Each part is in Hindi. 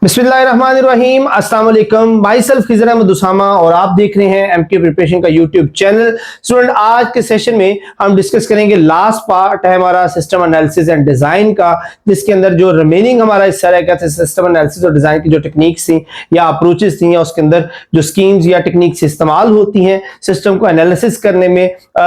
बिस्मिल्लाहिर्रहमानिर्रहीम, अस्सलाम वालेकुम। माई सेल्फ खिज़र अहमद उसामा और आप देख रहे हैं एमके प्रिपरेशन का यूट्यूब चैनल। स्टूडेंट, आज के सेशन में हम डिस्कस करेंगे लास्ट पार्ट है हमारा सिस्टम एनालिसिस एंड डिजाइन का, जिसके अंदर जो रिमेनिंग हमारा हिस्सा रहेगा सिस्टम एनालिसिस और डिजाइन की जो टेक्निक्स थी या अप्रोचेस थी या उसके अंदर जो स्कीम्स या टेक्निक्स इस्तेमाल होती हैं सिस्टम को एनालिसिस करने में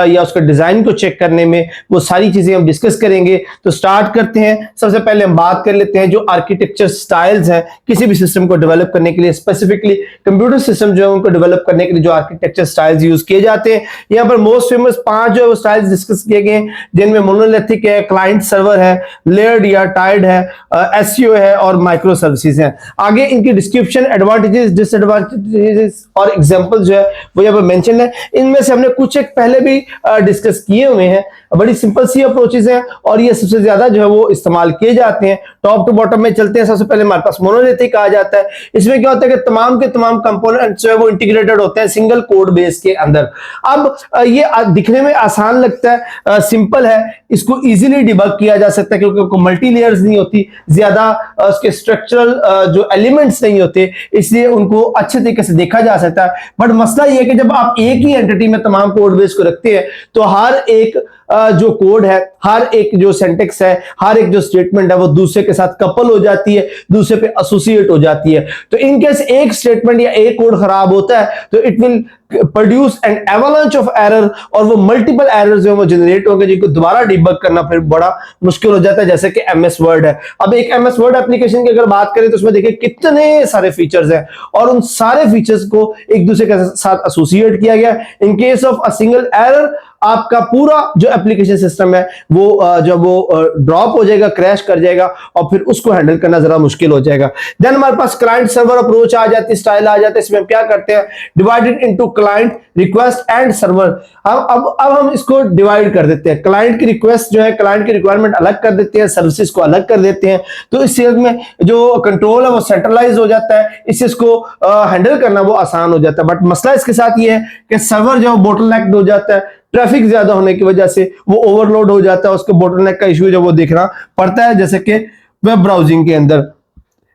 या उसके डिजाइन को चेक करने में, वो सारी चीजें हम डिस्कस करेंगे। तो स्टार्ट करते हैं। सबसे पहले हम बात कर लेते हैं जो आर्किटेक्चर स्टाइल्स हैं किसी भी सिस्टम को डेवलप करने के लिए, स्पेसिफिकली कंप्यूटर सिस्टम जो है उनको डेवलप करने के लिए जो आर्किटेक्चर स्टाइल्स यूज किए जाते हैं। यहाँ पर मोस्ट फेमस 5 जो है स्टाइल्स डिस्कस किए गए हैं, जिनमें मोनोलिथिक है, क्लाइंट सर्वर है, लेयर्ड या टाइड है, एसईओ है और माइक्रो सर्विसेज है। आगे इनकी डिस्क्रिप्शन, एडवांटेजेस, डिसएडवांटेजेस और एग्जांपल जो है वो यहाँ पर मेंशन है। इनमें से हमने कुछ एक पहले भी डिस्कस किए हुए हैं। बड़ी सिंपल सी अप्रोचेस हैं और ये सबसे ज्यादा जो है वो इस्तेमाल किए जाते हैं। टॉप टू बॉटम में चलते हैं। सबसे पहले हमारे पास मोनोलिथिक आ जाता है। इसमें क्या होता है कि तमाम के तमाम कंपोनेंट्स जो है वो इंटीग्रेटेड होते हैं सिंगल कोड बेस के अंदर। अब ये दिखने में आसान लगता है, सिंपल है, इसको इजीली डिबग किया जा सकता है क्योंकि मल्टी लेयर्स नहीं होती, ज्यादा उसके स्ट्रक्चरल जो एलिमेंट्स नहीं होते, इसलिए उनको अच्छे तरीके से देखा जा सकता है। बट मसला ये है कि जब आप एक ही एंटिटी में तमाम कोड बेस को रखते हैं तो हर एक जो कोड है, हर एक जो सिंटैक्स है, हर एक जो स्टेटमेंट है वो दूसरे के साथ कपल हो जाती है, दूसरे पे एसोसिएट हो जाती है। तो इन केस एक स्टेटमेंट या एक कोड खराब होता है तो it will produce an avalanche of error और वो मल्टीपल एरर्स जो वो जनरेट होंगे जिनको दोबारा डिबग करना फिर बड़ा मुश्किल हो जाता है, जैसे कि एमएस वर्ड है। अब एक एमएस वर्ड एप्लीकेशन की अगर बात करें तो उसमें देखिए कितने सारे फीचर्स हैं और उन सारे फीचर्स को एक दूसरे के साथ एसोसिएट किया गया। In case of a single error आपका पूरा जो एप्लीकेशन सिस्टम है वो जब वो ड्रॉप हो जाएगा, क्रैश कर जाएगा और फिर उसको हैंडल करना जरा मुश्किल हो जाएगा। देन हमारे पास क्लाइंट सर्वर अप्रोच आ जाती है, स्टाइल आ जाता है। इसमें हम क्या करते हैं, divided into client, request and server. अब हम इसको डिवाइड कर देते हैं। क्लाइंट की रिक्वेस्ट जो है, क्लाइंट की रिक्वायरमेंट अलग कर देते हैं, सर्विसेज को अलग कर देते हैं। तो इस चीज में जो कंट्रोल है वो सेंट्रलाइज हो जाता है, इससे इसको हैंडल करना वो आसान हो जाता है। बट मसला इसके साथ ये है कि सर्वर जो बोटलनेक हो जाता है, ट्रैफिक ज्यादा होने की वजह से वो ओवरलोड हो जाता है, उसको बोटलनेक का इश्यू जो वो देखना पड़ता है, जैसे कि वेब ब्राउजिंग के अंदर।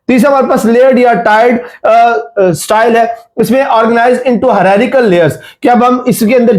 तीसरा हमारे पास लेयर्ड या टाइड स्टाइल है। इसमें ऑर्गेनाइज इनटू हायरार्किकल लेयर्स कि अब हम इसके अंदर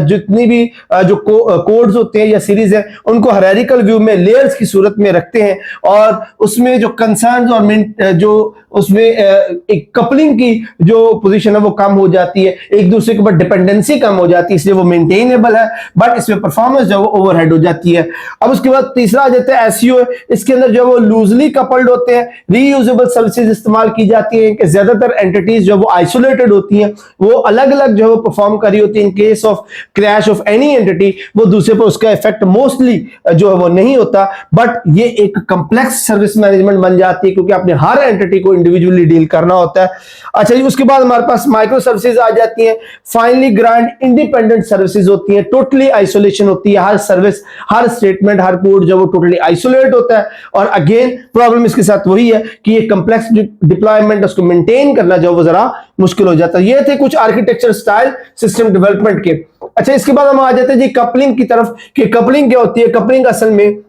जितनी भी जो कोड्स होते हैं या सीरीज है उनको हायरार्किकल व्यू में लेयर्स की सूरत में रखते हैं और उसमें जो कंसर्न्स और जो उसमें एक कपलिंग की जो पोजीशन है वो कम हो जाती है, एक दूसरे के ऊपर डिपेंडेंसी कम हो जाती है, इसलिए वो मेंटेनेबल है। बट इसमें परफॉर्मेंस जो है वो ओवरहेड हो जाती है। अब उसके बाद तीसरा आ जाता है एसईओ। इसके अंदर जो वो लूजली कपल्ड होते हैं, रीयूजेबल सर्विसेज इस्तेमाल की जाती हैं कि ज्यादातर एंटिटीज जो वो आइसोलेटेड होती हैं, वो अलग अलग जो है वो परफॉर्म कर रही होती है। In case of crash of any entity वो दूसरे पर उसका इफेक्ट मोस्टली जो है वो नहीं होता। बट ये एक कॉम्प्लेक्स सर्विस मैनेजमेंट बन जाती है क्योंकि आपने हर एंटिटी को इंडिविजुअली डील करना होता है। अच्छा जी, उसके बाद हमारे पास माइक्रो सर्विसेज आ जाती हैं। फाइनली ग्रांड इंडिपेंडेंट सर्विसेज होती हैं, टोटली आइसोलेशन होती है। हर सर्विस, हर स्टेटमेंट, हर कोड जो वो टोटली आइसोलेट होता है। और अगेन प्रॉब्लम इसके साथ वही है कि ये कॉम्प्लेक्स डिप्लॉयमेंट उसको मेंटेन करना जो वो जरा मुश्किल हो जाता है। ये थे कुछ आर्किटेक्चर स्टाइल सिस्टम डेवलपमेंट के। अच्छा, इसके बाद हम आ जाते हैं जी कपलिंग की तरफ कि कपलिंग क्या होती है। कपलिंग असल में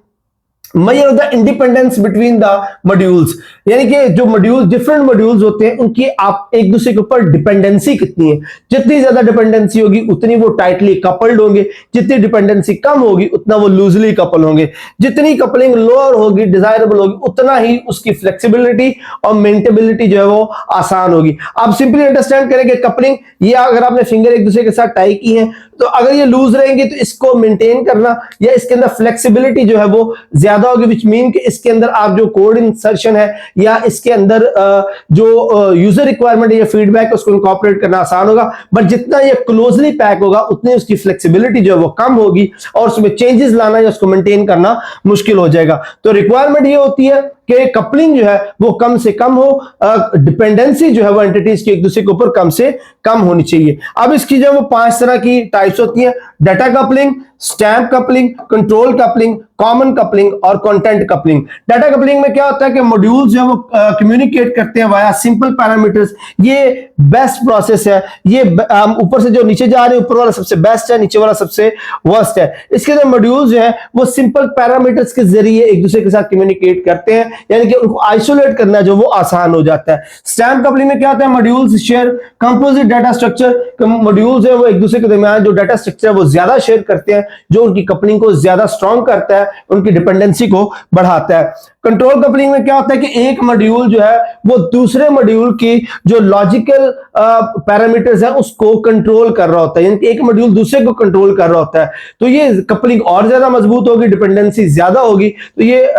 measure of the independence between the modules, यानी कि जो मॉड्यूल डिफरेंट मॉड्यूल्स होते हैं उनकी आप एक दूसरे के ऊपर डिपेंडेंसी कितनी है। जितनी ज्यादा डिपेंडेंसी होगी उतनी वो टाइटली कपल्ड होंगे, जितनी डिपेंडेंसी कम होगी उतना वो लूजली कपल होंगे। जितनी कपलिंग लोअर होगी, डिजायरेबल होगी, उतना ही उसकी फ्लेक्सिबिलिटी और मेंटेबिलिटी जो है वो आसान होगी। आप सिंपली अंडरस्टैंड करें कि कपलिंग, ये अगर आपने फिंगर एक दूसरे के साथ टाई की है तो अगर ये लूज रहेंगे तो इसको मेंटेन करना या इसके अंदर फ्लेक्सिबिलिटी जो है वो ज्यादा होगी, विच मीन कि इसके अंदर आप जो कोड इंसर्शन है या इसके अंदर जो यूजर रिक्वायरमेंट है या फीडबैक है उसको इनकॉर्पोरेट करना आसान होगा। बट जितना ये क्लोजली पैक होगा उतनी उसकी फ्लेक्सिबिलिटी जो है वो कम होगी और उसमें चेंजेस लाना या उसको मेंटेन करना मुश्किल हो जाएगा। तो रिक्वायरमेंट ये होती है कि कपलिंग जो है वो कम से कम हो, डिपेंडेंसी जो है वो एंटिटीज की एक दूसरे के ऊपर कम से कम होनी चाहिए। अब इसकी जो वो 5 तरह की टाइप्स होती हैं: data coupling, stamp coupling, control coupling, common coupling और कंटेंट कपलिंग। डाटा कपलिंग में क्या होता है कि मॉड्यूल्स जो है वो कम्युनिकेट करते हैं वाया सिंपल पैरामीटर्स। ये बेस्ट प्रोसेस है। ये ऊपर से जो नीचे जा रहे हैं, ऊपर वाला सबसे बेस्ट है, नीचे वाला सबसे वर्स्ट है। इसके अंदर मॉड्यूल्स जो है वो सिंपल पैरामीटर्स के जरिए एक दूसरे के साथ कम्युनिकेट करते हैं, यानी कि उनको आइसोलेट करना जो वो आसान हो जाता है। स्टैम्प कपलिंग में क्या होता है, modules share composite data structure. Modules है वो एक दूसरे के दरमियान जो डाटा स्ट्रक्चर है वो ज्यादा शेयर करते हैं, जो उनकी कपलिंग को ज्यादा स्ट्रॉन्ग करता है, उनकी डिपेंडेंसी को बढ़ाता है। कंट्रोल कपलिंग में क्या होता है कि एक मॉड्यूल जो है वो दूसरे मॉड्यूल की जो लॉजिकल पैरामीटर्स है उसको कंट्रोल कर रहा होता है, यानी कि एक मॉड्यूल दूसरे को कंट्रोल कर रहा होता है। तो ये कपलिंग और ज्यादा मजबूत होगी, डिपेंडेंसी ज्यादा होगी, तो ये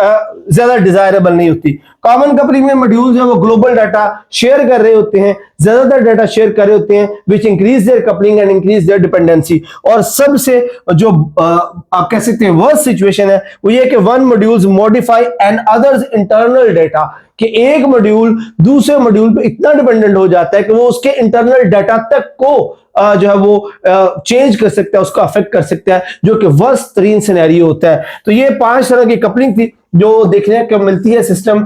ज्यादा डिजायरेबल नहीं होती। कॉमन कपलिंग में मॉड्यूल्स है वो ग्लोबल डाटा शेयर कर रहे होते हैं, ज्यादातर डाटा शेयर कर रहे होते हैं, which increase their coupling and increase their dependency. और सबसे जो आप कह सकते हैं वर्स्ट सिचुएशन है वो ये कि one modules modify and others internal data, कि एक मॉड्यूल दूसरे मॉड्यूल पे इतना डिपेंडेंट हो जाता है कि वो उसके इंटरनल डाटा तक को जो है वो चेंज कर सकता है, उसको अफेक्ट कर सकता है, जो कि वर्स्ट तरीन सिनेरियो होता है। तो ये 5 तरह की कपलिंग थी जो देखने को मिलती है सिस्टम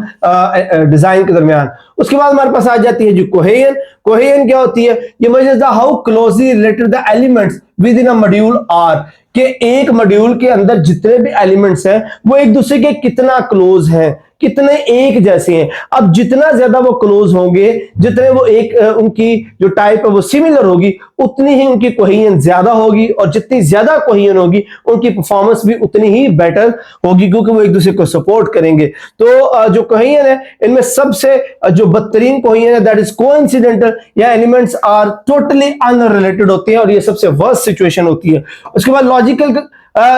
डिजाइन के दरमियान। उसके बाद हमारे पास आ जाती है जो कोहेजन। कोहेजन क्या होती है, ये measures the how closely related the elements within a module are, कि एक मॉड्यूल के अंदर जितने भी एलिमेंट्स हैं वो एक दूसरे के कितना क्लोज हैं, कितने एक जैसे हैं। अब जितना ज्यादा वो क्लोज होंगे, जितने वो एक उनकी जो टाइप है वो सिमिलर होगी, उतनी ही उनकी कोहेजन ज्यादा होगी, और जितनी ज्यादा कोहेजन होगी उनकी परफॉर्मेंस भी उतनी ही बेटर होगी, क्योंकि वो एक दूसरे को सपोर्ट करेंगे। तो जो कोहेजन है इनमें सबसे जो बदतरीन कोहेजन है दैट इज कोइंसिडेंटल, या एलिमेंट्स आर टोटली अनरिलेटेड होते हैं, और ये सबसे वर्स्ट सिचुएशन होती है। उसके बाद लॉजिकल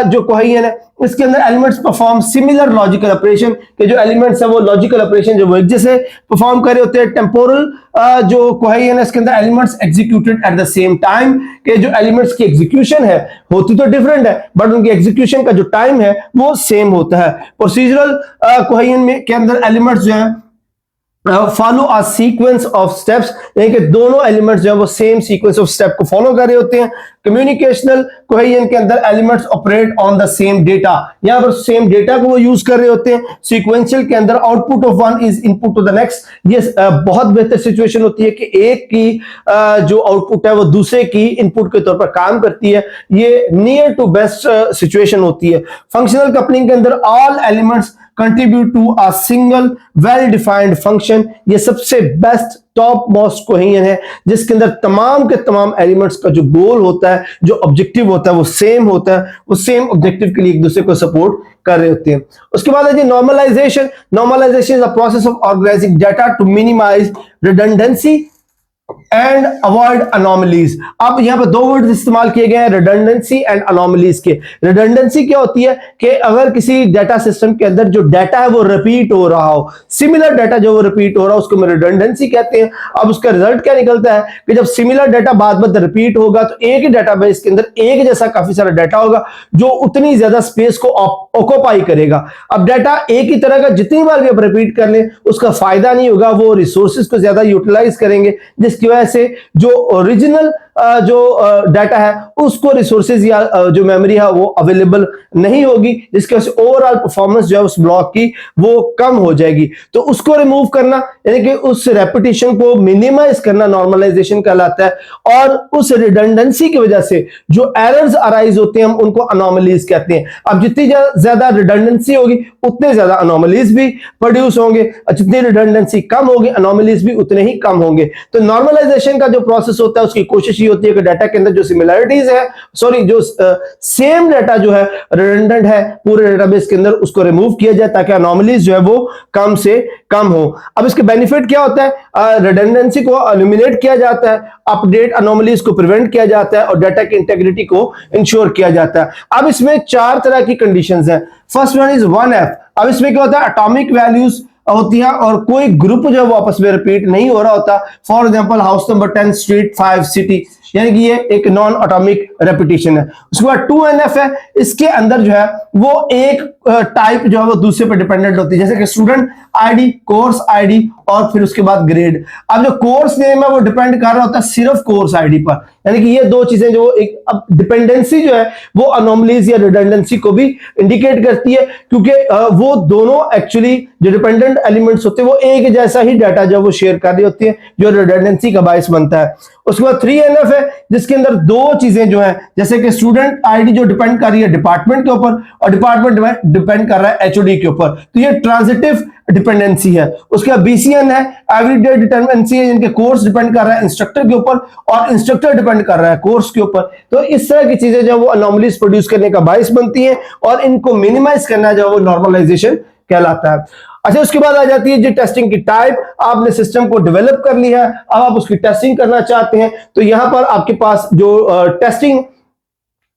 जो कोहेजन है इसके अंदर elements perform similar logical operation, के जो एलिमेंट्स है वो लॉजिकल ऑपरेशन जो वो एक जैसे परफॉर्म कर रहे होते हैं। टेम्पोरल जो कोहेजन है इसके अंदर elements executed at the same time, के जो एलिमेंट्स की एग्जीक्यूशन है होती तो डिफरेंट है बट उनकी एग्जीक्यूशन का जो टाइम है वो सेम होता है। प्रोसीजरल कोहेजन में के अंदर एलिमेंट्स जो है follow a sequence of steps, यानी कि दोनों एलिमेंट्स जो है वो सेम सीक्वेंस ऑफ स्टेप को फॉलो कर रहे होते हैं। कम्युनिकेशनल कोहेजन के अंदर elements operate on the same data, यहां पर सेम डेटा को वो यूज कर रहे होते हैं। सीक्वेंशियल के अंदर output of one is input to the next, ये बहुत बेहतर सिचुएशन होती है कि एक की जो आउटपुट है वो दूसरे की इनपुट के तौर पर काम करती है, ये नियर टू बेस्ट सिचुएशन होती है। फंक्शनल कपलिंग के अंदर all elements contribute to a single well defined function, ये सबसे बेस्ट टॉप मोस्ट कोहेजन है जिसके अंदर तमाम के तमाम एलिमेंट्स का जो गोल होता है, जो ऑब्जेक्टिव होता है वो सेम होता है, वो सेम ऑब्जेक्टिव के लिए एक दूसरे को सपोर्ट कर रहे होते हैं। उसके बाद है जी normalisation. Normalisation is a process of organising data to minimise redundancy and avoid anomalies. अब यहां पर 2 वर्ड इस्तेमाल किए गए हैं, रिडंडेंसी एंड अनोमलीज के। रिडंडेंसी क्या होती है कि अगर किसी डाटा सिस्टम के अंदर जो डाटा है वो रिपीट हो रहा हो, सिमिलर डाटा जो वो रिपीट हो रहा हो उसको हम रिडंडेंसी कहते हैं। अब उसका रिजल्ट क्या निकलता है कि जब सिमिलर डाटा बाद बार रिपीट होगा तो एक ही डाटाबेस के अंदर एक जैसा काफी सारा डाटा होगा जो उतनी ज्यादा स्पेस को ऑक्यूपाई करेगा। अब डाटा एक ही तरह का जितनी बार भी आप रिपीट कर लें उसका फायदा नहीं होगा, वो रिसोर्सेज को ज्यादा यूटिलाइज करेंगे, जिसकी वजह से जो ओरिजिनल जो डाटा है उसको रिसोर्सेज या जो मेमोरी है वो अवेलेबल नहीं होगी, जिसकी वजह से ओवरऑल परफॉर्मेंस जो है उस ब्लॉक की वो कम हो जाएगी। तो उसको रिमूव करना यानी कि उस रेपिटेशन को मिनिमाइज करना नॉर्मलाइजेशन कहलाता है। और उस रिडंडेंसी की वजह से जो एरर्स अराइज होते हैं हम उनको अनोमलीज कहते हैं। अब जितनी ज्यादा रिडंडेंसी होगी उतने ज्यादा अनोमलीज भी प्रोड्यूस होंगे, जितनी रिडंडेंसी कम होगी अनोमलीज भी उतने ही कम होंगे। तो नॉर्मलाइजेशन का जो प्रोसेस होता है उसकी कोशिश होती है कि डाटा के अंदर जो सिमिलरिटीज है, जो सेम डाटा जो है रिडंडेंट है पूरे डेटाबेस के अंदर उसको रिमूव किया जाए ताकि अनोमलीज जो है वो कम से कम हो। अब इसके बेनिफिट क्या होता है, रिडंडेंसी को एलिमिनेट किया जाता है, अपडेट अनोमलीज को प्रिवेंट किया जाता है और डाटा की इंटीग्रिटी को इंश्योर किया जाता है। अब इसमें 4 तरह की कंडीशंस हैं। First one is 1F। अब इसमें क्या होता है, एटॉमिक वैल्यूज होती है और कोई ग्रुप जो है वो आपस में रिपीट नहीं हो रहा होता। For example house number 10 street 5 city, यानी कि ये एक नॉन एटॉमिक रेपिटेशन है। उसके बाद 2NF है, इसके अंदर जो है वो एक टाइप जो है वो दूसरे पर डिपेंडेंट होती है, जैसे कि स्टूडेंट आईडी, कोर्स आईडी और फिर उसके बाद ग्रेड। अब जो कोर्स नेम है वो डिपेंड कर रहा होता है सिर्फ कोर्स आईडी पर, यानी कि ये दो चीजें जो एक, अब डिपेंडेंसी जो है वो अनोमलीज या रिडंडेंसी को भी इंडिकेट करती है, क्योंकि वो दोनों एक्चुअली जो डिपेंडेंट एलिमेंट्स होते हैं वो एक जैसा ही डाटा जो वो शेयर कर रही होती है, जो रिडंडेंसी का बायस बनता है। उसके बाद 3NF है जिसके अंदर दो चीजें जो है, जैसे कि स्टूडेंट आईडी जो डिपेंड कर रही है डिपार्टमेंट के ऊपर और डिपार्टमेंट डिपेंड कर रहा है एचओडी के ऊपर, तो ये ट्रांजिटिव डिपेंडेंसी है। उसके बाद BCN है, एवरीडे डिटरमिनेंसी है, जिनके कोर्स डिपेंड कर रहा है इंस्ट्रक्टर के ऊपर और इंस्ट्रक्टर डिपेंड कर रहा है कोर्स के ऊपर। तो इस तरह की चीजें जो वो अनोमलीज प्रोड्यूस करने का बायस बनती हैं और इनको मिनिमाइज करना जो वो नॉर्मलाइजेशन कहलाता है। अच्छा, उसके बाद आ जाती है जी टेस्टिंग की टाइप। आपने सिस्टम को डेवलप कर लिया है, अब आप उसकी टेस्टिंग करना चाहते हैं, तो यहां पर आपके पास जो टेस्टिंग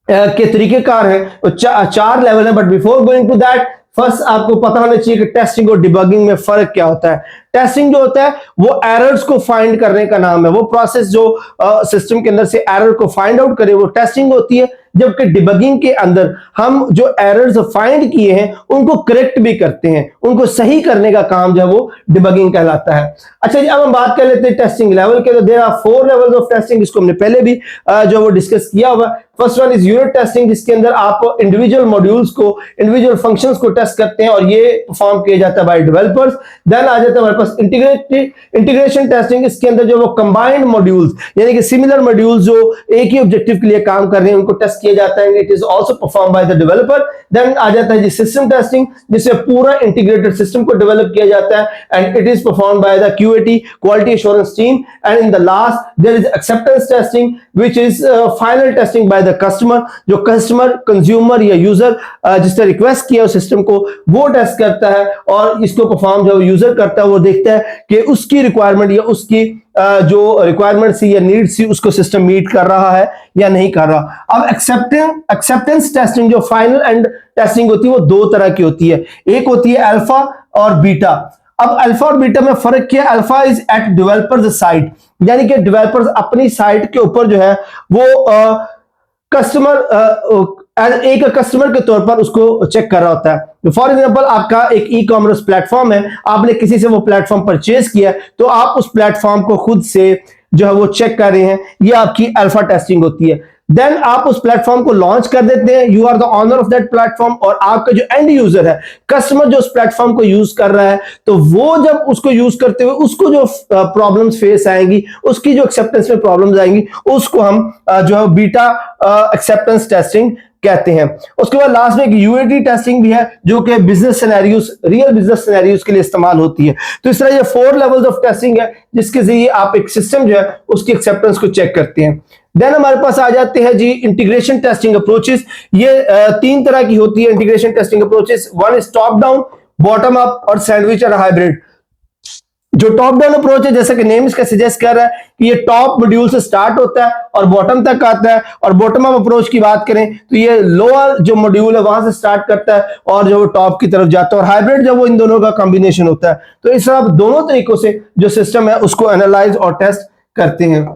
के तरीकेकार हैं वो चार लेवल है। But before going to that, first आपको पता होना चाहिए कि टेस्टिंग और डिबगिंग में फर्क क्या होता है। टेस्टिंग जो होता है वो एरर्स को फाइंड करने का नाम है, वो प्रोसेस जो सिस्टम के अंदर से एरर को फाइंड आउट करे वो टेस्टिंग होती है, जबकि डिबगिंग के अंदर हम जो एरर्स फाइंड किए हैं उनको करेक्ट भी करते हैं, उनको सही करने का काम जो है वो डिबगिंग कहलाता है। अच्छा जी, अब हम बात कर लेते हैं टेस्टिंग लेवल के। तो there are 4 levels of testing, इसको हमने पहले भी जो वो डिस्कस किया हुआ। First one is unit testing, जिसके अंदर आप इंडिविजुअल मॉड्यूल्स को, इंडिविजुअल फंक्शंस को टेस्ट करते हैं और ये परफॉर्म किया जाता है बाय डेवलपर्स। देन आ जाता है हमारे पास इंटीग्रेशन टेस्टिंग, इसके अंदर जो वो कंबाइंड मॉड्यूल्स यानी कि सिमिलर मॉड्यूल्स जो एक ही ऑब्जेक्टिव के लिए काम कर रहे हैं उनको टेस्ट किया जाता है, it is also perform by the developer. Then आ जाता है जी सिस्टम टेस्टिंग, जिससे पूरा इंटीग्रेटेड सिस्टम को डेवलप किया जाता है and it is perform by the QAT quality assurance team. And in the last there is acceptance testing which is final testing by the customer, जो कस्टमर, कंज्यूमर या यूजर जिसने रिक्वेस्ट किया सिस्टम को वो टेस्ट करता है और इसको परफॉर्म जो यूजर करता है वो देखता है कि उसकी रिक्वायरमेंट या उसकी जो रिक्वायरमेंट सी या नीड सी उसको सिस्टम मीट कर रहा है या नहीं कर रहा। अब एक्सेप्टेंस टेस्टिंग जो फाइनल एंड टेस्टिंग होती है वो दो तरह की होती है, एक होती है अल्फा और बीटा। अब अल्फा और बीटा में फर्क क्या है? Alpha is at developers site, यानी कि डेवलपर्स अपनी साइट के ऊपर जो है वो एक कस्टमर के तौर पर उसको चेक कर रहा होता है। फॉर एग्जांपल, आपका एक ई कॉमर्स प्लेटफॉर्म है, आपने किसी से वो प्लेटफॉर्म परचेज किया, तो आप उस प्लेटफॉर्म को खुद से जो है वो चेक कर रहे हैं, ये आपकी अल्फा टेस्टिंग होती है। देन आप उस प्लेटफॉर्म को लॉन्च कर देते हैं, you are the owner of that platform, और आपका जो एंड यूजर है, कस्टमर जो उस प्लेटफॉर्म को यूज कर रहा है, तो वो जब उसको यूज करते हुए उसको जो प्रॉब्लम्स फेस आएंगी, उसकी जो एक्सेप्टेंस में प्रॉब्लम्स आएंगी, उसको हम जो है बीटा एक्सेप्टेंस टेस्टिंग कहते हैं। उसके बाद लास्ट में एक UAT टेस्टिंग भी है जो कि business scenarios, real business scenarios के लिए इस्तेमाल होती है। तो इस तरह ये 4 लेवल्स ऑफ टेस्टिंग है जिसके जरिए आप एक सिस्टम जो है उसकी एक्सेप्टेंस को चेक करते हैं। देन हमारे पास आ जाते हैं जी इंटीग्रेशन टेस्टिंग अप्रोचेस। ये 3 तरह की होती है integration testing approaches. One is top down, bottom up और सैंडविच और हाइब्रिड। जो टॉप डाउन अप्रोच है, जैसा कि नेम इसका सजेस्ट कर रहा है कि ये टॉप मॉड्यूल से स्टार्ट होता है और बॉटम तक आता है, और बॉटम अप अप्रोच की बात करें तो ये लोअर जो मॉड्यूल है वहां से स्टार्ट करता है और जो टॉप की तरफ जाता है, और हाइब्रिड जब वो इन दोनों का कॉम्बिनेशन होता है। तो इस तरह दोनों तरीकों से जो सिस्टम है उसको एनालाइज और टेस्ट करते हैं।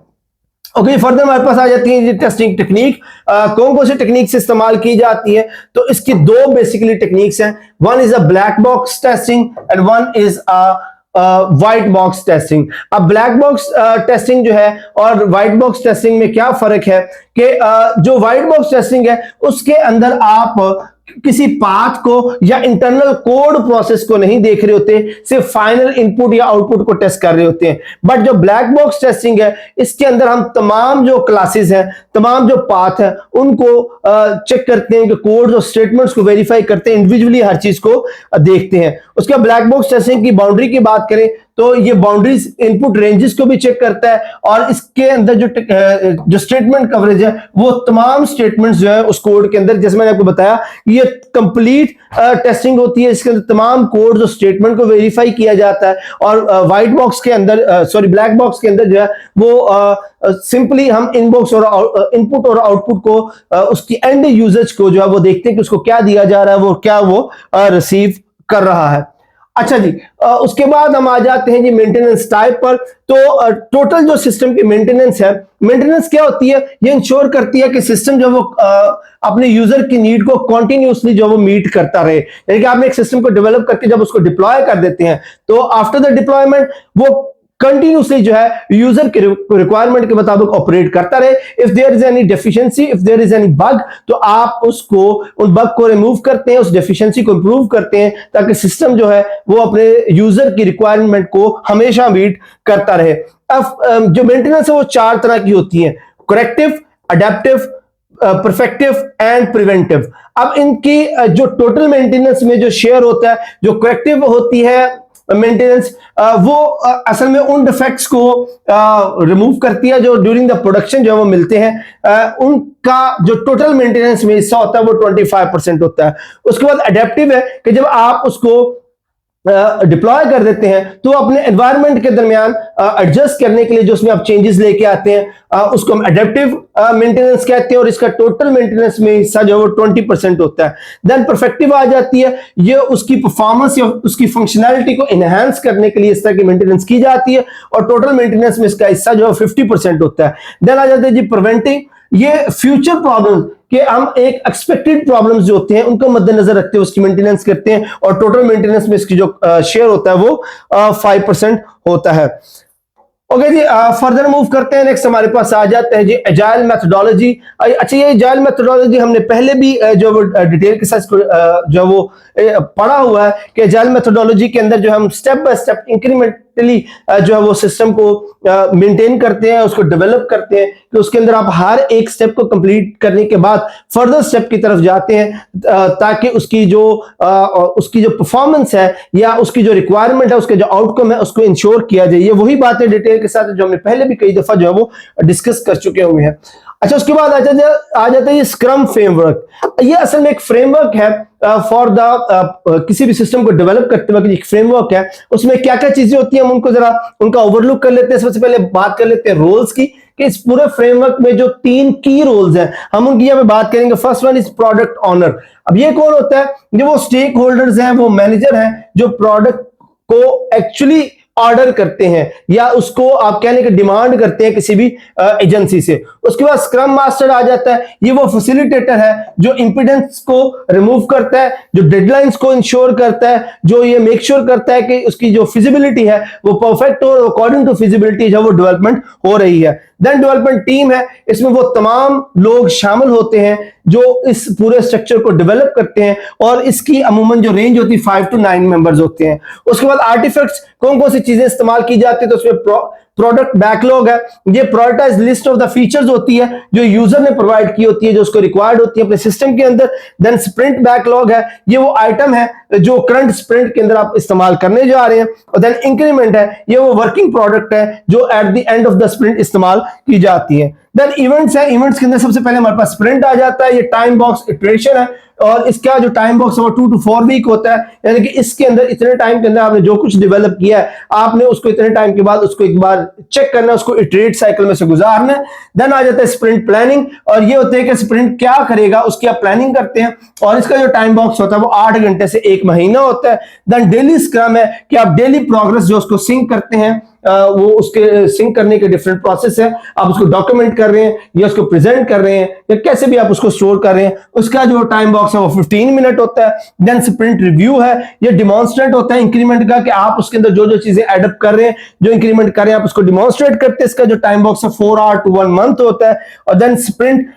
ओके, फर्दर हमारे पास आ जाती है टेस्टिंग टेक्निक। कौन कौन सी टेक्निक से इस्तेमाल की जाती है? तो इसकी 2 बेसिकली टेक्निक्स हैं। One is a black box testing and one is a white box testing. अब ब्लैक बॉक्स टेस्टिंग जो है और व्हाइट बॉक्स टेस्टिंग में क्या फर्क है कि जो व्हाइट बॉक्स टेस्टिंग है उसके अंदर आप किसी पाथ को या इंटरनल कोड प्रोसेस को नहीं देख रहे होते, सिर्फ फाइनल इनपुट या आउटपुट को टेस्ट कर रहे होते हैं। बट जो ब्लैक बॉक्स टेस्टिंग है इसके अंदर हम तमाम जो क्लासेस हैं, तमाम जो पाथ है उनको चेक करते हैं, कि कोड और स्टेटमेंट्स को वेरीफाई करते हैं, इंडिविजुअली हर चीज को देखते हैं। उसके ब्लैक बॉक्स टेस्टिंग की बाउंड्री की बात करें तो ये बाउंड्रीज इनपुट रेंजेस को भी चेक करता है, और इसके अंदर जो स्टेटमेंट कवरेज है वो तमाम स्टेटमेंट्स जो है उस कोड के अंदर, जैसे मैंने आपको बताया, ये कंप्लीट टेस्टिंग होती है। इसके अंदर तमाम कोड और स्टेटमेंट को वेरीफाई किया जाता है, और व्हाइट बॉक्स के अंदर ब्लैक बॉक्स के अंदर जो है वो सिंपली हम इनबॉक्स और इनपुट और आउटपुट को उसकी एंड यूजर्स को जो है वो देखते हैं कि उसको क्या दिया जा रहा है, वो क्या वो रिसीव कर रहा है। अच्छा जी, उसके बाद हम आ जाते हैं जी मेंटेनेंस टाइप पर। तो टोटल जो सिस्टम की मेंटेनेंस है, मेंटेनेंस क्या होती है? ये इंश्योर करती है कि सिस्टम जो वो अपने यूजर की नीड को कंटिन्यूअसली जो वो मीट करता रहे। यानी कि आपने एक सिस्टम को डेवलप करके जब उसको डिप्लॉय कर देते हैं, तो आफ्टर द डिप्लॉयमेंट वो कंटिन्यूसली जो है यूजर के रिक्वायरमेंट के मुताबिक ऑपरेट करता रहे। If there is any deficiency, if there is any bug, तो आप उसको उन बग को रिमूव करते हैं, उस डेफिशिएंसी को इंप्रूव करते हैं, ताकि सिस्टम जो है वो अपने यूजर की रिक्वायरमेंट को हमेशा मीट करता रहे। अब जो मेंटेनेंस है वो चार तरह की होती है: corrective, adaptive, perfective and preventive. अब इनकी जो टोटल मेंटेनेंस में जो शेयर होता है, जो करेक्टिव होती है मेंटेनेंस, वो असल में उन डिफेक्ट्स को रिमूव करती है जो ड्यूरिंग द प्रोडक्शन जो है वो मिलते हैं। उनका जो टोटल मेंटेनेंस में हिस्सा होता है वो 25% होता है। उसके बाद अडेप्टिव है कि जब आप उसको डिप्लॉय कर देते हैं तो अपने एनवायरनमेंट के दरमियान एडजस्ट करने के लिए जो उसमें आप चेंजेस लेके आते हैं, उसको हम एडेप्टिव मेंटेनेंस कहते हैं, और इसका टोटल मेंटेनेंस में हिस्सा जो है वो 20% होता है। देन परफेक्टिव आ जाती है, ये उसकी परफॉर्मेंस या उसकी फंक्शनैलिटी को एनहांस करने के लिए इस तरह की मेंटेनेंस की जाती है, और टोटल मेंटेनेंस में इसका हिस्सा जो है 50% होता है। देन आ जाता है जी प्रिवेंटिव, ये फ्यूचर प्रॉब्लम कि हम एक एक्सपेक्टेड प्रॉब्लम्स जो होते हैं उनको मद्देनजर रखते हुए उसकी मेंटेनेंस करते हैं, और टोटल मेंटेनेंस में इसकी जो शेयर होता है वो 5% होता है। ओके जी, फर्दर मूव करते हैं। नेक्स्ट हमारे पास आ जाते हैं जी एजाइल मेथोडोलॉजी। अच्छा, ये एजाइल मेथोडोलॉजी हमने पहले भी जो वो डिटेल के साथ जो वो पढ़ा हुआ है कि एजाइल मेथोडोलॉजी के अंदर जो हम स्टेप बाय स्टेप इंक्रीमेंटली जो है वो सिस्टम को मेंटेन करते हैं, उसको डेवलप करते हैं, कि उसके अंदर आप हर एक स्टेप को कंप्लीट करने के बाद फर्दर स्टेप की तरफ जाते हैं, ताकि उसकी जो परफॉर्मेंस है या उसकी जो रिक्वायरमेंट है, उसके जो आउटकम है, उसको इंश्योर किया जाए। ये वही बातें डिटेल के साथ जो हमने पहले भी कई दफा जो है वो डिस्कस कर चुके हुए हैं। अच्छा, उसके बाद आ जाता है ये स्क्रम फ्रेमवर्क। ये असल में एक फ्रेमवर्क है फॉर द किसी भी सिस्टम को डेवलप करते वक्त एक फ्रेमवर्क है। उसमें क्या क्या चीजें होती हैं हम उनको जरा उनका ओवरलुक कर लेते हैं। सबसे पहले बात कर लेते हैं रोल्स की, कि इस पूरे फ्रेमवर्क में जो 3 की रोल्स हैं हम उनकी यहाँ पे बात करेंगे। First one is product owner. अब ये कौन होता है? जो वो स्टेक होल्डर्स हैं, वो मैनेजर हैं जो प्रोडक्ट को एक्चुअली ऑर्डर करते हैं या उसको आप कहने की डिमांड करते हैं किसी भी एजेंसी से। उसके बाद स्क्रम मास्टर आ जाता है। ये वो फैसिलिटेटर है जो इंपिडेंस को रिमूव करता है, जो डेडलाइंस को इंश्योर करता है, जो ये मेक श्योर करता है कि उसकी जो फिजिबिलिटी है वो परफेक्ट हो, अकॉर्डिंग टू फिजिबिलिटी जो वो डेवलपमेंट हो रही है। देन डेवलपमेंट टीम है, इसमें वो तमाम लोग शामिल होते हैं जो इस पूरे स्ट्रक्चर को डेवलप करते हैं, और इसकी अमूमन जो रेंज होती है 5 to 9 मेंबर्स होते हैं। उसके बाद आर्टिफैक्ट्स, कौन कौन सी चीजें इस्तेमाल की जाती है, तो उसमें प्रोडक्ट बैकलॉग है, ये prioritise list of the features होती है जो यूजर ने प्रोवाइड की होती है, जो उसको रिक्वायर्ड होती है अपने सिस्टम के अंदर। देन स्प्रिंट बैकलॉग है, ये वो आइटम है जो करंट स्प्रिंट के अंदर आप इस्तेमाल करने जा रहे हैं। और देन इंक्रीमेंट है, ये वो वर्किंग प्रोडक्ट है जो at the end of the sprint इस्तेमाल की जाती है। देन इवेंट्स है, इवेंट्स के अंदर सबसे पहले हमारे पास स्प्रिंट आ जाता है। ये टाइम बॉक्स इटरेशन है, और इसका जो टाइम बॉक्स है वो 2 to 4 वीक होता है, यानी कि इसके अंदर इतने टाइम के अंदर आपने जो कुछ डेवलप किया है आपने उसको इतने टाइम के बाद उसको एक बार चेक करना है, उसको इटरेट साइकिल में से गुजारना है। देन आ जाता है स्प्रिंट प्लानिंग, और ये होता है कि स्प्रिंट क्या करेगा उसकी आप प्लानिंग करते हैं, और इसका जो टाइम बॉक्स होता है वो 8 घंटे से 1 महीना होता है। देन डेली स्क्रम है कि आप डेली प्रोग्रेस जो उसको सिंक करते हैं, वो उसके सिंक करने के डिफरेंट प्रोसेस है, आप उसको डॉक्यूमेंट कर रहे हैं या उसको प्रेजेंट कर रहे हैं या कैसे भी आप उसको स्टोर कर रहे हैं, उसका जो टाइम बॉक्स है वो 15 मिनट होता है। देन स्प्रिंट रिव्यू है, ये डिमॉन्स्ट्रेट होता है इंक्रीमेंट का, कि आप उसके अंदर जो जो चीजें एडअप कर रहे हैं, जो इंक्रीमेंट कर रहे हैं, आप उसको डिमॉन्स्ट्रेट करते हैं। इसका जो टाइम बॉक्स है 4 hour to 1 month होता है। और देन स्प्रिंट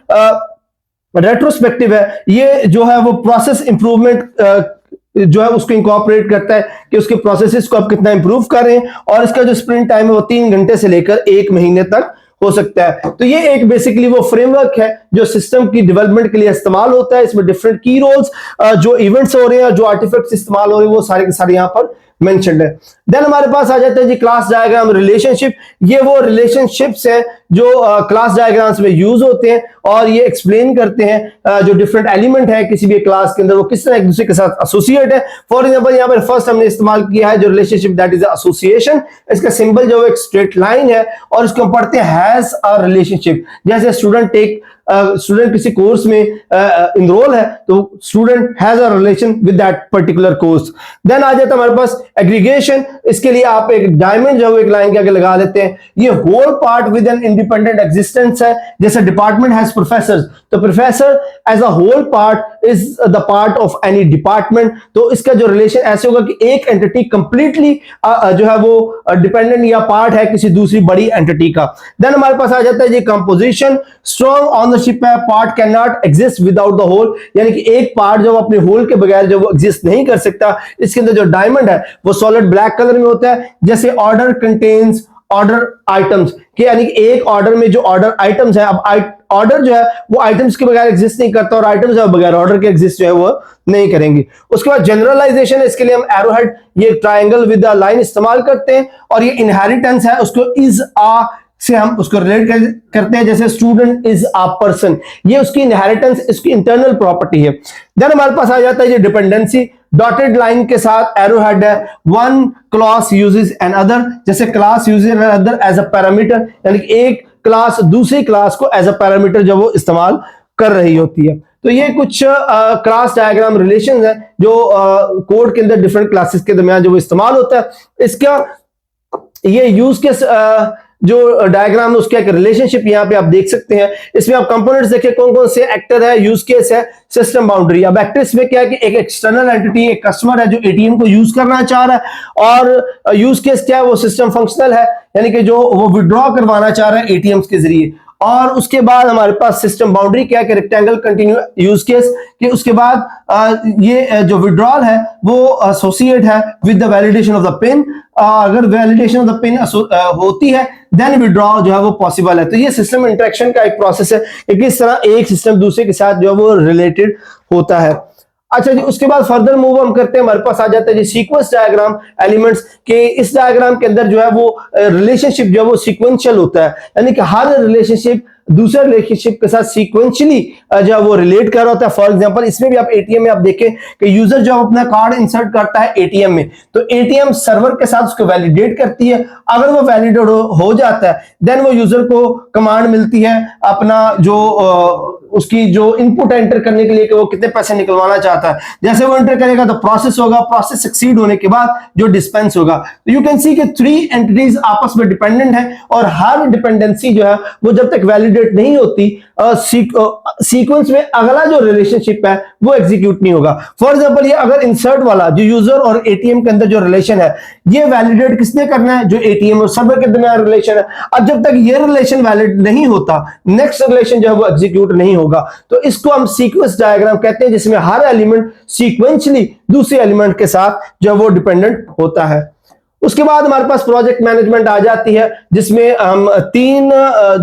रेट्रोस्पेक्टिव है, ये जो है वो प्रोसेस इंप्रूवमेंट जो है उसको इंकॉर्पोरेट करता है कि उसके प्रोसेसेस को आप कितना इंप्रूव कर रहे हैं, और इसका जो स्प्रिंट टाइम है वो 3 घंटे से लेकर 1 महीने तक हो सकता है। तो ये एक बेसिकली वो फ्रेमवर्क है जो सिस्टम की डेवलपमेंट के लिए इस्तेमाल होता है। इसमें डिफरेंट की रोल्स, जो इवेंट्स हो रहे हैं, जो आर्टिफैक्ट्स इस्तेमाल हो रहे हैं, वो सारे के सारे यहाँ पर मेंशन्ड है। देन हमारे पास आ जाता है जी क्लास डायग्राम रिलेशनशिप। ये वो रिलेशनशिप्स हैं जो क्लास डायग्राम्स में यूज होते हैं, और ये एक्सप्लेन करते हैं जो डिफरेंट एलिमेंट है किसी भी क्लास के अंदर वो किस तरह एक दूसरे के साथ एसोसिएट है। फॉर एग्जांपल यहाँ पर फर्स्ट हमने इस्तेमाल किया है जो रिलेशनशिप, दैट इज एसोसिएशन। इसका सिंबल जो एक स्ट्रेट लाइन है, और इसको हम पढ़ते हैं हैज अ रिलेशनशिप। जैसे स्टूडेंट टेक स्टूडेंट किसी कोर्स में इनरोल है तो student has a relation with that particular course. Then आ जाता है हमारे पास एग्रीगेशन। इसके लिए आप एक डायमंड जो एक लाइन के आगे लगा लेते हैं। ये whole part with an independent existence है। जैसे डिपार्टमेंट हैज प्रोफेसर, तो professor as a whole part is the part of any department. तो इसका जो रिलेशन ऐसे होगा कि एक एंटिटी कंप्लीटली जो है वो डिपेंडेंट या पार्ट है किसी दूसरी बड़ी एंटिटी का। देन हमारे पास आ जाता है ये कंपोजिशन। स्ट्रॉन्ग ऑनरशिप है, part can not exist without the whole, यानी कि एक पार्ट जो अपने होल के बगैर जो वो एग्जिस्ट नहीं कर सकता। इसके अंदर जो डायमंड है वो सॉलिड ब्लैक कलर में होता है। जैसे ऑर्डर कंटेन्स ऑर्डर आइटम्स कि यानी कि एक ऑर्डर में जो ऑर्डर आइटम्स है, अब ऑर्डर जो है वो आइटम्स के बगैर एग्जिस्ट नहीं करता और आइटम्स है बगैर ऑर्डर के एग्जिस्ट जो है वो नहीं करेंगे। उसके बाद जनरलाइजेशन है, इसके लिए हम एरोहेड ये ट्रायंगल विद द लाइन इस्तेमाल करते हैं। और ये इनहेरिटेंस है, उसको इज आ से हम उसको रिलेट करते हैं। जैसे स्टूडेंट इज अ पर्सन, ये उसकी इनहेरिटेंस, इसकी इंटरनल प्रॉपर्टी है। देन हमारे पास आ जाता है ये डिपेंडेंसी। डॉटेड लाइन के साथ एरो हेड है। One class uses another, जैसे class uses another as a parameter, यानी कि एक क्लास दूसरी क्लास को एज अ पैरामीटर जब वो इस्तेमाल कर रही होती है। तो ये कुछ क्लास डायग्राम रिलेशंस है जो कोड के अंदर डिफरेंट क्लासेस के दरमियान जो वो इस्तेमाल होता है। इसका ये यूज के जो डायग्राम है उसका एक रिलेशनशिप यहाँ पे आप देख सकते हैं। इसमें आप कंपोनेंट्स देखें कौन कौन से, एक्टर है, यूज केस है, सिस्टम बाउंड्री। अब एक्टर्स में क्या है कि एक एक्सटर्नल एंटिटी, एक कस्टमर है जो एटीएम को यूज करना चाह रहा है, और यूज केस क्या है, वो सिस्टम फंक्शनल है, यानी कि जो वो विड्रॉ करवाना चाह रहा है एटीएम के जरिए। और उसके बाद हमारे पास सिस्टम बाउंड्री क्या है कि रेक्टेंगल कंटिन्यू यूज केस कि उसके बाद ये जो विड्रॉल है वो एसोसिएट है with the validation of the pin. अगर वैलिडेशन ऑफ द पिन होती है देन विड्रॉ जो है वो पॉसिबल है। तो ये सिस्टम इंटरेक्शन का एक प्रोसेस है कि किस तरह एक सिस्टम दूसरे के साथ जो है वो रिलेटेड होता है। अच्छा जी, उसके बाद फर्दर मूव हम करते हैं, हमारे पास आ जाता है जी सीक्वेंस डायग्राम एलिमेंट्स के। इस डायग्राम के अंदर जो है वो रिलेशनशिप जो है वो सीक्वेंशियल होता है, यानी कि हर रिलेशनशिप दूसरे रिलेशनशिप के साथ सीक्वेंशियली जो है वो रिलेट कर रहा होता है। फॉर एग्जांपल इसमें भी आप एटीएम में आप देखें कि यूजर जो अपना कार्ड इंसर्ट करता है एटीएम में, तो एटीएम सर्वर के साथ उसको वैलिडेट करती है। अगर वो वैलिडेट हो जाता है देन वो यूजर को कमांड मिलती है अपना जो उसकी जो इनपुट एंटर करने के लिए कि वो कितने पैसे निकलवाना चाहता है। जैसे वो एंटर करेगा तो प्रोसेस होगा, प्रोसेस सक्सीड होने के बाद जो डिस्पेंस होगा। तो यू कैन सी कि 3 एंटिटीज आपस में डिपेंडेंट है और हर डिपेंडेंसी जो है वो जब तक वैलिडेट नहीं होती सीक्वेंस में अगला जो रिलेशनशिप है वो एग्जीक्यूट नहीं होगा। फॉर एग्जांपल ये अगर इंसर्ट वाला जो यूजर और एटीएम के अंदर जो रिलेशन है ये वैलिडेट किसने करना है, जो एटीएम और सर्वर के दरमियान रिलेशन है। अब जब तक ये रिलेशन वैलिड नहीं होता नेक्स्ट रिलेशन जो है वो एग्जीक्यूट नहीं होगा। तो इसको हम सीक्वेंस डायग्राम कहते हैं जिसमें हर एलिमेंट सीक्वेंशली दूसरे एलिमेंट के साथ जो है वो डिपेंडेंट होता है। उसके बाद हमारे पास प्रोजेक्ट मैनेजमेंट आ जाती है जिसमें हम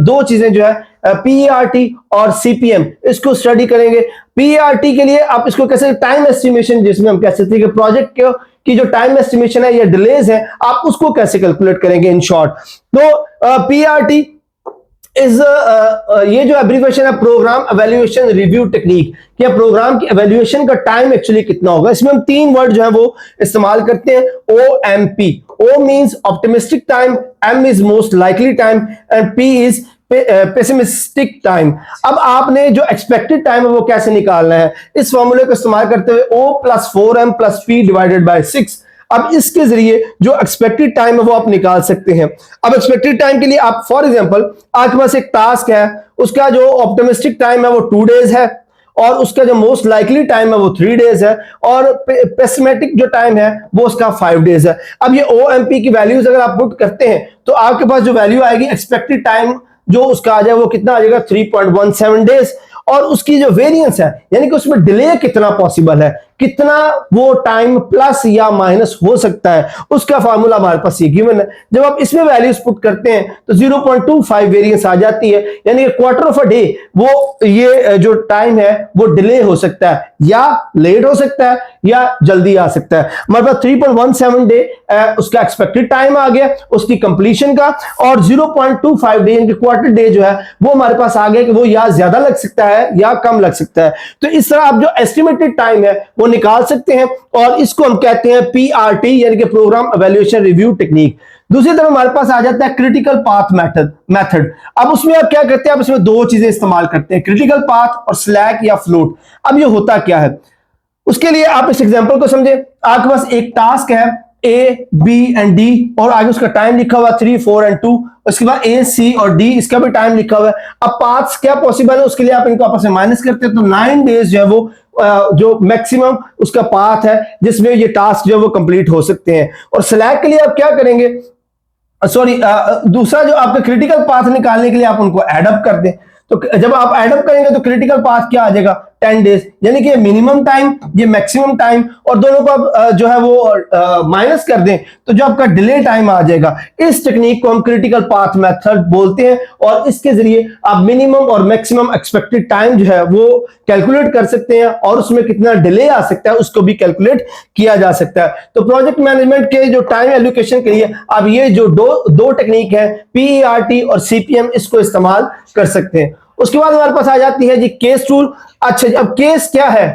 दो चीजें जो है पीईआरटी और सीपीएम इसको स्टडी करेंगे। पीईआरटी के लिए आप इसको कैसे टाइम एस्टिमेशन, जिसमें हम कह सकते हैं कि प्रोजेक्ट की जो टाइम एस्टिमेशन है या डिलेज है आप उसको कैसे कैलकुलेट करेंगे इन शॉर्ट। तो पीईआरटी इज ये जो एब्रीविएशन है प्रोग्राम एवेल्युएशन रिव्यू टेक्निक, कि प्रोग्राम की एवेल्युएशन का टाइम एक्चुअली कितना होगा। इसमें हम 3 वर्ड जो है वो इस्तेमाल करते हैं। OMP, O means optimistic time, M is most likely time and P is pessimistic time. अब आपने जो एक्सपेक्टेड टाइम है वो कैसे निकालना है, इस फॉर्मूले को इस्तेमाल करते हुए O + 4M + P / 6। अब इसके जरिए जो एक्सपेक्टेड टाइम है वो आप निकाल सकते हैं। अब एक्सपेक्टेड टाइम के लिए आप फॉर एग्जांपल आपके पास एक टास्क है, उसका जो ऑप्टिमिस्टिक टाइम है वो 2 डेज है और उसका जो मोस्ट लाइकली टाइम है वो 3 डेज है और पेसिमेटिक जो टाइम है वो उसका 5 डेज है। अब ये OMP की वैल्यूज अगर आप पुट करते हैं तो आपके पास जो वैल्यू आएगी एक्सपेक्टेड टाइम जो उसका आ जाए वो कितना आ जाएगा 3.17 डेज। और उसकी जो वेरिएंस है यानी कि उसमें डिले कितना पॉसिबल है, कितना वो टाइम प्लस या माइनस हो सकता है, उसका फार्मूला हमारे पास ये गिवन है। जब आप इसमें वैल्यूज पुट करते हैं तो 0.25 वेरिएंस आ जाती है, यानी कि क्वार्टर ऑफ अ डे वो ये जो टाइम है वो डिले हो सकता है या लेट हो सकता है या जल्दी आ सकता है। हमारे पास 3.17 डे उसका एक्सपेक्टेड टाइम आ गया उसकी कंप्लीशन का, और 0.25 डे यानी कि क्वार्टर डे जो है वो हमारे पास आ गया कि वो या ज्यादा लग सकता है या कम लग सकता है। तो इस तरह आप जो एस्टिमेटेड टाइम है वो निकाल सकते हैं और इसको हम कहते हैं पीआरटी यानी कि प्रोग्राम एवेल्युएशन रिव्यू टेक्निक। दूसरी तरफ हमारे पास आ जाता है क्रिटिकल पाथ मेथड। अब उसमें आप क्या करते हैं, आप इसमें दो चीजें इस्तेमाल करते हैं, क्रिटिकल पाथ और स्लैक या फ्लोट। अब ये होता क्या है, उसके लिए आप इस एग्जांपल को समझे। आपके पास एक टास्क है ए बी एंड डी और आगे उसका टाइम लिखा हुआ 3 4 एंड 2, उसके बाद ए सी और डी इसका भी टाइम लिखा हुआ है। अब पाथ्स क्या पॉसिबल है, उसके लिए आप इनको आपस में माइनस करते हैं तो 9 डेज जो है वो जो मैक्सिमम उसका पाथ है जिसमें ये टास्क जो है वो कंप्लीट हो सकते हैं। और स्लैक के लिए आप क्या करेंगे, सॉरी दूसरा जो आपका क्रिटिकल पाथ निकालने के लिए आप उनको एडअप कर दें। तो जब आप एडअप करेंगे तो क्रिटिकल पाथ क्या आ जाएगा 10 डेज, यानी कि मिनिमम टाइम ये मैक्सिमम टाइम और दोनों को आप जो है वो माइनस कर दें तो जो आपका डिले टाइम आ जाएगा। इस टेक्निक को हम क्रिटिकल पाथ मेथड बोलते हैं और इसके जरिए आप मिनिमम और मैक्सिमम एक्सपेक्टेड टाइम जो है वो कैलकुलेट कर सकते हैं और उसमें कितना डिले आ सकता है उसको भी कैलकुलेट किया जा सकता है। तो प्रोजेक्ट मैनेजमेंट के जो टाइम एलोकेशन के लिए आप ये जो दो टेक्निक है PERT और CPM इसको इस्तेमाल कर सकते हैं। उसके बाद हमारे पास आ जाती है जी केस टूल। अच्छा, अब केस क्या है,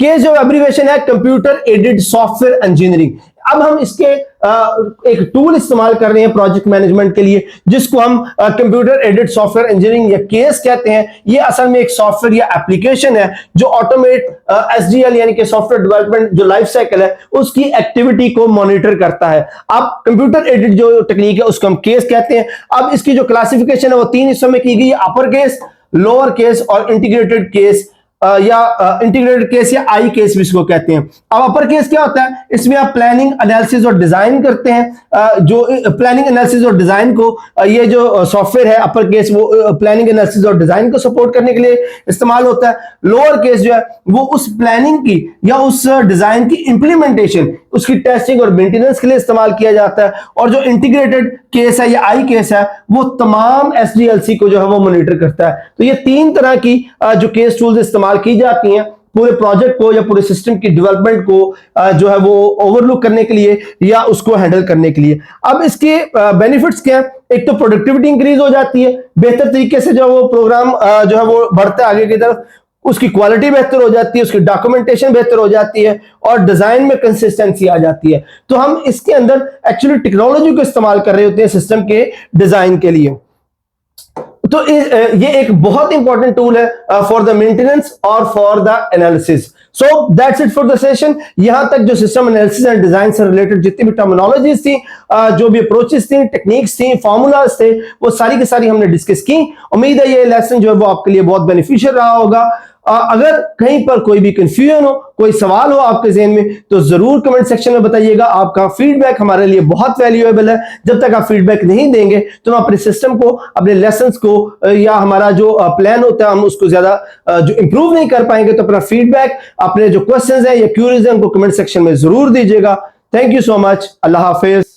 केस जो एब्रिविएशन है कंप्यूटर एडेड सॉफ्टवेयर इंजीनियरिंग। अब हम इसके एक टूल इस्तेमाल कर रहे हैं प्रोजेक्ट मैनेजमेंट के लिए जिसको हम कंप्यूटर एडेड सॉफ्टवेयर इंजीनियरिंग या केस कहते हैं। ये असल में एक सॉफ्टवेयर या एप्लीकेशन है जो ऑटोमेट SDL यानी कि सॉफ्टवेयर डेवलपमेंट जो लाइफ साइकिल है उसकी एक्टिविटी को मॉनिटर करता है। अब कंप्यूटर एडेड जो टेक्निक है उसको हम केस कहते हैं। अब इसकी जो क्लासिफिकेशन है वो 3 हिस्सों में की गई है, अपर केस, लोअर केस और इंटीग्रेटेड केस या इंटीग्रेटेड केस या आई केस भी इसको कहते हैं। अब अपर केस क्या होता है, इसमें आप प्लानिंग एनालिसिस और डिजाइन करते हैं। जो प्लानिंग एनालिसिस और डिजाइन को ये जो सॉफ्टवेयर है अपर केस वो प्लानिंग एनालिसिस और डिजाइन को सपोर्ट करने के लिए इस्तेमाल होता है। लोअर केस जो है वो उस प्लानिंग की या उस डिजाइन की इंप्लीमेंटेशन उसकी टेस्टिंग और मेंटेनेंस के लिए इस्तेमाल किया जाता है। और जो इंटीग्रेटेड केस है या आई केस है वो तमाम SDLC को जो है वो मॉनिटर करता है। तो ये 3 तरह की जो केस टूल्स इस्तेमाल की जाती हैं पूरे प्रोजेक्ट को या पूरे सिस्टम की डेवलपमेंट को जो है वो ओवरलुक करने के लिए या उसको हैंडल करने के लिए। अब इसके बेनिफिट्स क्या है, एक तो प्रोडक्टिविटी इंक्रीज हो जाती है, बेहतर तरीके से जो वो प्रोग्राम जो है वो बढ़ता है आगे की तरफ, उसकी क्वालिटी बेहतर हो जाती है, उसकी डॉक्यूमेंटेशन बेहतर हो जाती है और डिजाइन में कंसिस्टेंसी आ जाती है। तो हम इसके अंदर एक्चुअली टेक्नोलॉजी को इस्तेमाल कर रहे होते हैं सिस्टम के डिजाइन के लिए। तो ये एक बहुत इंपॉर्टेंट टूल है फॉर द मेंटेनेंस और for the analysis. So that's it for the session. यहां तक जो सिस्टम एनालिसिस एंड डिजाइन से रिलेटेड जितनी भी टर्मिनोलॉजीज थी, जो भी अप्रोचेस थी, टेक्निक्स थी, फॉर्मूलाज थे, वो सारी की सारी हमने डिस्कस की। उम्मीद है ये लेसन जो है वो आपके लिए बहुत बेनिफिशियल रहा होगा। अगर कहीं पर कोई भी कंफ्यूजन हो, कोई सवाल हो आपके ज़हन में तो जरूर कमेंट सेक्शन में बताइएगा। आपका फीडबैक हमारे लिए बहुत वैल्यूएबल है। जब तक आप फीडबैक नहीं देंगे तो हम अपने सिस्टम को, अपने लेसन्स को या हमारा जो प्लान होता है हम उसको ज्यादा जो इंप्रूव नहीं कर पाएंगे। तो अपना फीडबैक, अपने जो क्वेश्चंस हैं या क्यूरीज हैं उनको कमेंट सेक्शन में जरूर दीजिएगा। Thank you so much. Allah Hafiz.